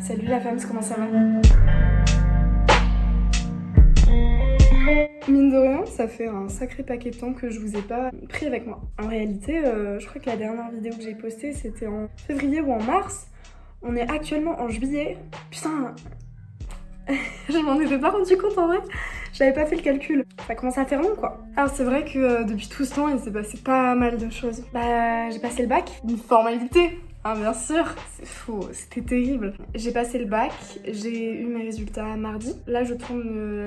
Salut la femme, comment ça va? Mine de rien, ça fait un sacré paquet de temps que je vous ai pas pris avec moi. En réalité, je crois que la dernière vidéo que j'ai postée, c'était en février ou en mars. On est actuellement en juillet. Putain, je m'en étais pas rendu compte en vrai. J'avais pas fait le calcul. Ça commence à faire long quoi. Alors c'est vrai que depuis tout ce temps, il s'est passé pas mal de choses. J'ai passé le bac. Une formalité. Ah bien sûr, c'est fou, c'était terrible. J'ai passé le bac, j'ai eu mes résultats mardi. Là je tourne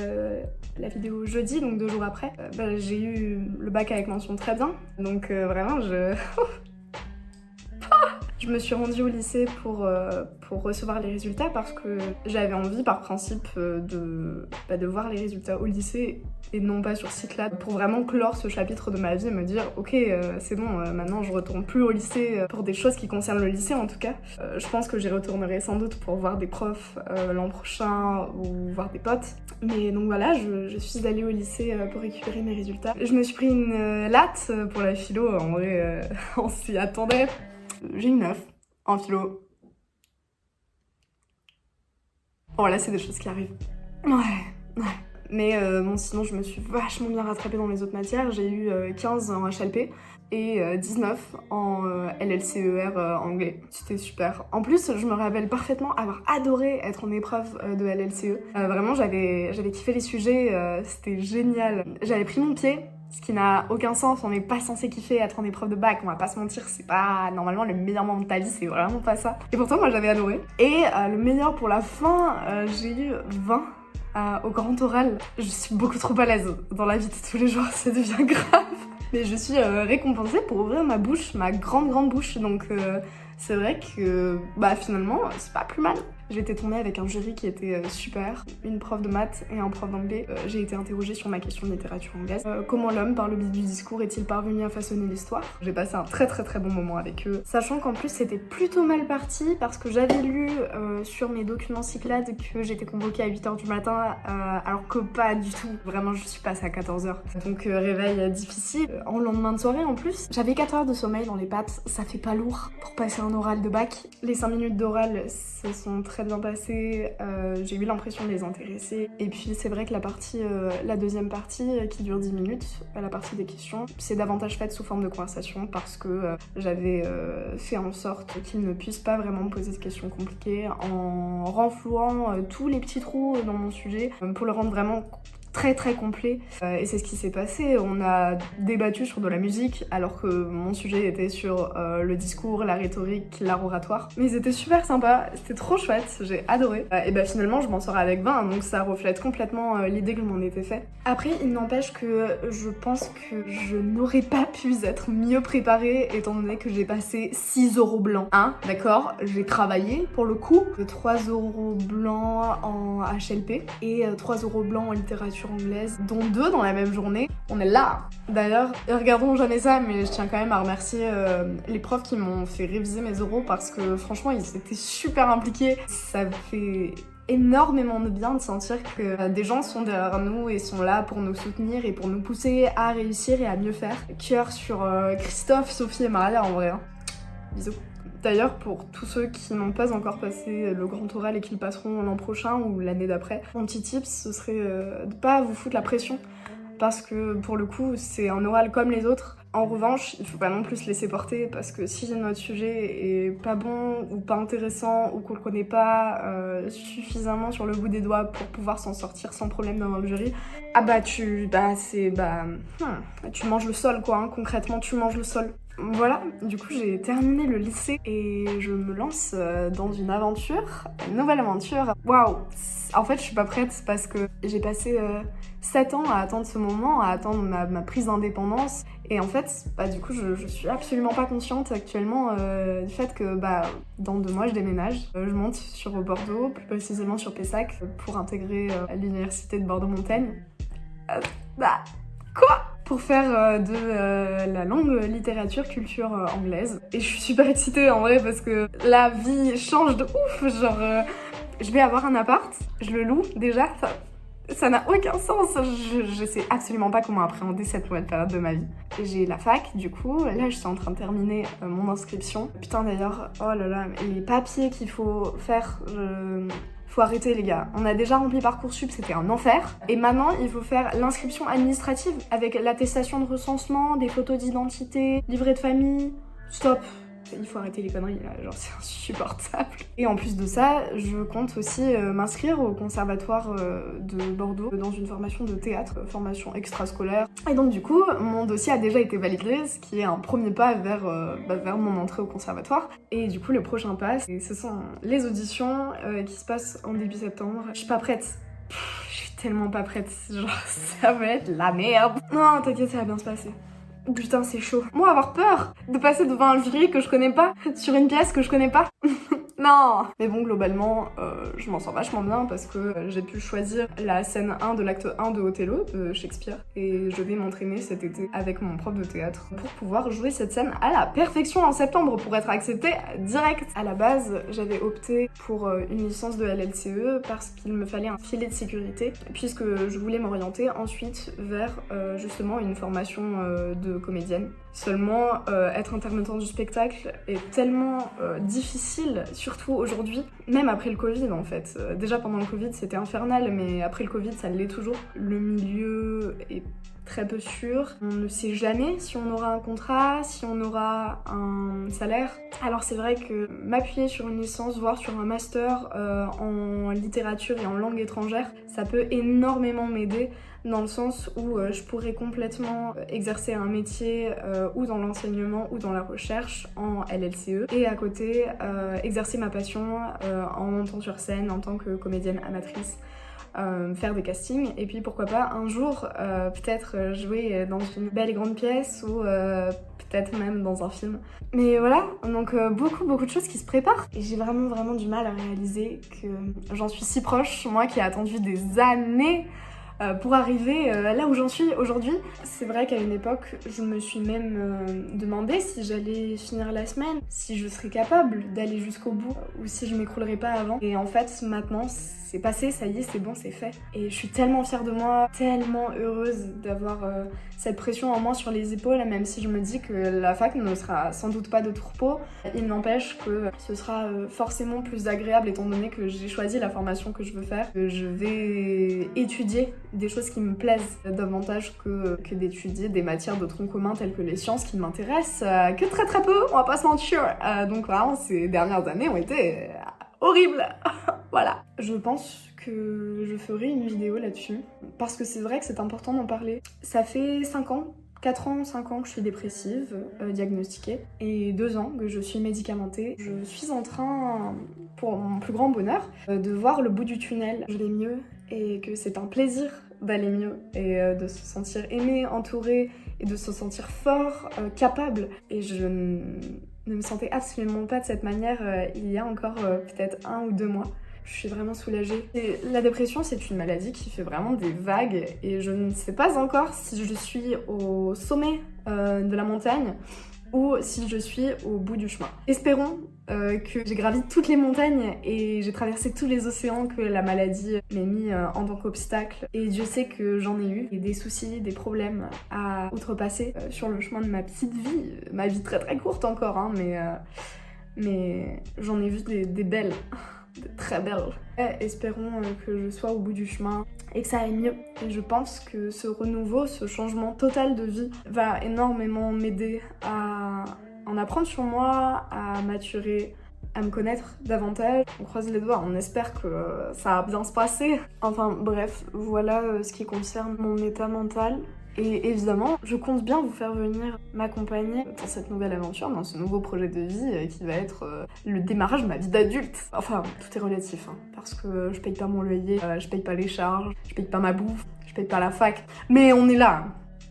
la vidéo jeudi, donc 2 jours après. J'ai eu le bac avec mention très bien. Donc vraiment je me suis rendue au lycée pour recevoir les résultats parce que j'avais envie par principe de voir les résultats au lycée et non pas sur site là, pour vraiment clore ce chapitre de ma vie et me dire ok c'est bon, maintenant je retourne plus au lycée pour des choses qui concernent le lycée en tout cas. Je pense que j'y retournerai sans doute pour voir des profs l'an prochain ou voir des potes. Mais donc voilà, je suis allée au lycée pour récupérer mes résultats. Je me suis pris une latte pour la philo, en vrai on s'y attendait. J'ai une 9 en philo. Bon là c'est des choses qui arrivent. Ouais. Mais bon sinon je me suis vachement bien rattrapée dans les autres matières. J'ai eu 15 en HLP et 19 en LLCER anglais. C'était super. En plus je me rappelle parfaitement avoir adoré être en épreuve de LLCE. Vraiment j'avais kiffé les sujets, c'était génial. J'avais pris mon pied. Ce qui n'a aucun sens, on n'est pas censé kiffer être en épreuve de bac, on va pas se mentir, c'est pas normalement le meilleur moment de ta vie, c'est vraiment pas ça. Et pourtant moi j'avais adoré. Et le meilleur pour la fin, j'ai eu 20 au grand oral. Je suis beaucoup trop à l'aise dans la vie de tous les jours, ça devient grave. Mais je suis récompensée pour ouvrir ma bouche, ma grande bouche, donc c'est vrai que finalement c'est pas plus mal. J'étais tombée avec un jury qui était super, une prof de maths et un prof d'anglais. J'ai été interrogée sur ma question de littérature anglaise. Comment l'homme, par le biais du discours, est-il parvenu à façonner l'histoire? J'ai passé un très bon moment avec eux. Sachant qu'en plus c'était plutôt mal parti parce que j'avais lu sur mes documents Cyclades que j'étais convoquée à 8h du matin alors que pas du tout. Vraiment je suis passée à 14h. Donc réveil difficile. En lendemain de soirée en plus, j'avais 4 heures de sommeil dans les pattes. Ça fait pas lourd pour passer un oral de bac. Les 5 minutes d'oral se sont très bien passé, j'ai eu l'impression de les intéresser. Et puis c'est vrai que la deuxième partie qui dure 10 minutes, la partie des questions, c'est davantage faite sous forme de conversation parce que j'avais fait en sorte qu'ils ne puissent pas vraiment me poser de questions compliquées en renflouant tous les petits trous dans mon sujet pour le rendre vraiment très complet et c'est ce qui s'est passé. On a débattu sur de la musique alors que mon sujet était sur le discours, la rhétorique, l'art oratoire, mais c'était super sympa, c'était trop chouette, j'ai adoré et finalement je m'en sors avec 20 donc ça reflète complètement l'idée que je m'en étais fait. Après il n'empêche que je pense que je n'aurais pas pu être mieux préparée étant donné que j'ai passé 6 € blancs, hein, d'accord, j'ai travaillé pour le coup, 3 € blancs en HLP et 3 € blancs en littérature anglaise, dont 2 dans la même journée. On est là. D'ailleurs, regardons jamais ça, mais je tiens quand même à remercier les profs qui m'ont fait réviser mes oraux parce que franchement, ils étaient super impliqués. Ça fait énormément de bien de sentir que des gens sont derrière nous et sont là pour nous soutenir et pour nous pousser à réussir et à mieux faire. Cœur sur Christophe, Sophie et Maria en vrai. Hein. Bisous. D'ailleurs, pour tous ceux qui n'ont pas encore passé le grand oral et qui le passeront l'an prochain ou l'année d'après, mon petit tip, ce serait de pas vous foutre la pression parce que pour le coup, c'est un oral comme les autres. En revanche, il faut pas non plus se laisser porter parce que si notre sujet est pas bon ou pas intéressant ou qu'on le connaît pas suffisamment sur le bout des doigts pour pouvoir s'en sortir sans problème dans le jury, tu manges le sol quoi, hein. Concrètement tu manges le sol. Voilà, du coup j'ai terminé le lycée et je me lance dans une nouvelle aventure. Waouh! En fait je suis pas prête parce que j'ai passé 7 ans à attendre ce moment, à attendre ma prise d'indépendance et en fait du coup je suis absolument pas consciente actuellement du fait que dans 2 mois je déménage. Je monte sur Bordeaux, plus précisément sur Pessac pour intégrer l'université de Bordeaux-Montaigne. Quoi? Pour faire de la langue littérature culture anglaise. Et je suis super excitée en vrai parce que la vie change de ouf, genre je vais avoir un appart, je le loue déjà, Ça n'a aucun sens. Je sais absolument pas comment appréhender cette nouvelle période de ma vie. J'ai la fac, du coup, là je suis en train de terminer mon inscription. Putain d'ailleurs, oh là là, les papiers qu'il faut faire, faut arrêter les gars. On a déjà rempli Parcoursup, c'était un enfer. Et maintenant, il faut faire l'inscription administrative avec l'attestation de recensement, des photos d'identité, livret de famille. Stop. Il faut arrêter les conneries là, genre c'est insupportable. Et en plus de ça, je compte aussi m'inscrire au conservatoire de Bordeaux dans une formation de théâtre, formation extrascolaire. Et donc du coup, mon dossier a déjà été validé, ce qui est un premier pas vers mon entrée au conservatoire. Et du coup, le prochain pas, ce sont les auditions qui se passent en début septembre. Je suis pas prête. Je suis tellement pas prête, genre ça va être la merde. Non, t'inquiète, ça va bien se passer. Putain, c'est chaud. Moi, avoir peur de passer devant un jury que je connais pas, sur une pièce que je connais pas. Non. Mais bon, globalement, je m'en sors vachement bien parce que j'ai pu choisir la scène 1 de l'acte 1 de Othello, de Shakespeare. Et je vais m'entraîner cet été avec mon prof de théâtre pour pouvoir jouer cette scène à la perfection en septembre pour être acceptée direct. À la base, j'avais opté pour une licence de LLCE parce qu'il me fallait un filet de sécurité puisque je voulais m'orienter ensuite vers justement une formation de comédienne. Seulement, être intermittent du spectacle est tellement difficile, surtout aujourd'hui, même après le Covid en fait. Déjà pendant le Covid c'était infernal, mais après le Covid ça l'est toujours. Le milieu est très peu sûr. On ne sait jamais si on aura un contrat, si on aura un salaire. Alors c'est vrai que m'appuyer sur une licence, voire sur un master en littérature et en langue étrangère, ça peut énormément m'aider dans le sens où je pourrais complètement exercer un métier ou dans l'enseignement ou dans la recherche en LLCE et à côté exercer ma passion en montant sur scène en tant que comédienne amatrice. Faire des castings et puis pourquoi pas un jour peut-être jouer dans une belle et grande pièce ou peut-être même dans un film. Mais voilà, donc beaucoup de choses qui se préparent et j'ai vraiment du mal à réaliser que j'en suis si proche, moi qui ai attendu des années pour arriver là où j'en suis aujourd'hui. C'est vrai qu'à une époque, je me suis même demandé si j'allais finir la semaine, si je serais capable d'aller jusqu'au bout ou si je m'écroulerais pas avant. Et en fait, maintenant, c'est passé, ça y est, c'est bon, c'est fait. Et je suis tellement fière de moi, tellement heureuse d'avoir cette pression en moins sur les épaules, même si je me dis que la fac ne sera sans doute pas de tout repos. Il n'empêche que ce sera forcément plus agréable étant donné que j'ai choisi la formation que je veux faire, que je vais étudier des choses qui me plaisent davantage que d'étudier des matières de tronc commun telles que les sciences qui ne m'intéressent que très peu, on va pas se mentir. Donc vraiment, ces dernières années ont été horribles. Voilà. Je pense que je ferai une vidéo là-dessus parce que c'est vrai que c'est important d'en parler. Ça fait 5 ans, 4 ans, 5 ans que je suis dépressive, diagnostiquée, et 2 ans que je suis médicamentée. Je suis en train, pour mon plus grand bonheur, de voir le bout du tunnel. Je vais mieux et que c'est un plaisir d'aller mieux et de se sentir aimé, entouré et de se sentir fort, capable. Et je ne me sentais absolument pas de cette manière il y a encore peut-être 1 ou 2 mois. Je suis vraiment soulagée. Et la dépression, c'est une maladie qui fait vraiment des vagues et je ne sais pas encore si je suis au sommet de la montagne ou si je suis au bout du chemin. Espérons que j'ai gravi toutes les montagnes et j'ai traversé tous les océans que la maladie m'ait mis en tant qu'obstacle. Et Dieu sait que j'en ai eu, et des soucis, des problèmes à outrepasser sur le chemin de ma petite vie. Ma vie très courte encore, hein, mais j'en ai vu des belles. Très belle. Espérons que je sois au bout du chemin et que ça aille mieux. Et je pense que ce renouveau, ce changement total de vie va énormément m'aider à en apprendre sur moi, à maturer, à me connaître davantage. On croise les doigts, on espère que ça va bien se passer. Enfin bref, voilà ce qui concerne mon état mental. Et évidemment, je compte bien vous faire venir m'accompagner dans cette nouvelle aventure, dans ce nouveau projet de vie qui va être le démarrage de ma vie d'adulte. Enfin, tout est relatif, hein, parce que je paye pas mon loyer, je paye pas les charges, je paye pas ma bouffe, je paye pas la fac. Mais on est là.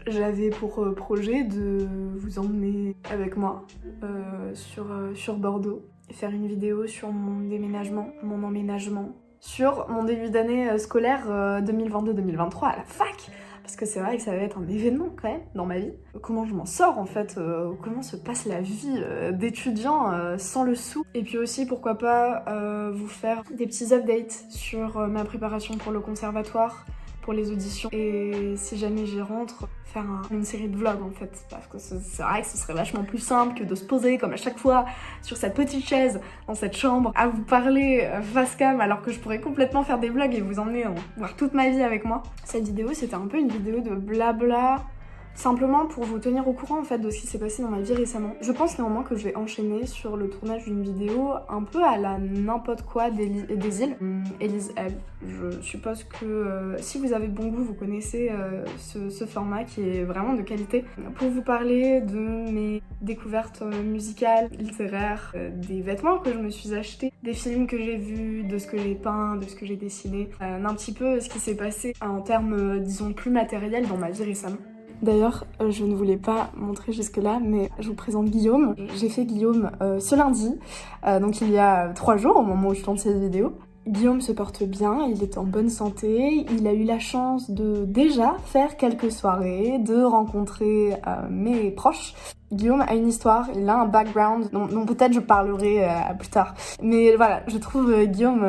J'avais pour projet de vous emmener avec moi sur Bordeaux et faire une vidéo sur mon déménagement, mon emménagement, sur mon début d'année scolaire 2022-2023 à la fac. Parce que c'est vrai que ça va être un événement quand même dans ma vie. Comment je m'en sors en fait, comment se passe la vie d'étudiant sans le sou. Et puis aussi pourquoi pas vous faire des petits updates sur ma préparation pour le conservatoire, pour les auditions. Et si jamais j'y rentre, faire une série de vlogs en fait. Parce que c'est vrai que ce serait vachement plus simple que de se poser comme à chaque fois sur cette petite chaise dans cette chambre à vous parler face cam alors que je pourrais complètement faire des vlogs et vous emmener voir toute ma vie avec moi. Cette vidéo c'était un peu une vidéo de blabla. Simplement pour vous tenir au courant en fait de ce qui s'est passé dans ma vie récemment. Je pense néanmoins que je vais enchaîner sur le tournage d'une vidéo un peu à la n'importe quoi des îles. Élise L. Je suppose que si vous avez bon goût, vous connaissez ce format qui est vraiment de qualité. Pour vous parler de mes découvertes musicales, littéraires, des vêtements que je me suis achetés, des films que j'ai vus, de ce que j'ai peint, de ce que j'ai dessiné, un petit peu ce qui s'est passé en termes, disons, plus matériels dans ma vie récemment. D'ailleurs, je ne voulais pas montrer jusque-là, mais je vous présente Guillaume. J'ai fait Guillaume ce lundi, donc il y a 3 jours au moment où je tourne cette vidéo. Guillaume se porte bien, il est en bonne santé, il a eu la chance de déjà faire quelques soirées, de rencontrer mes proches. Guillaume a une histoire, il a un background dont peut-être je parlerai plus tard. Mais voilà, je trouve Guillaume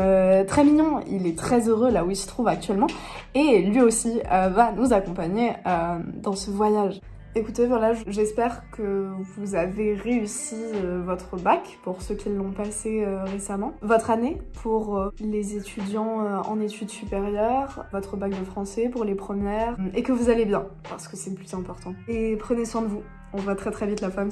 très mignon, il est très heureux là où il se trouve actuellement et lui aussi va nous accompagner dans ce voyage. Écoutez, voilà, j'espère que vous avez réussi votre bac, pour ceux qui l'ont passé récemment, votre année pour les étudiants en études supérieures, votre bac de français pour les premières, et que vous allez bien, parce que c'est le plus important. Et prenez soin de vous, on se voit très très vite la femme.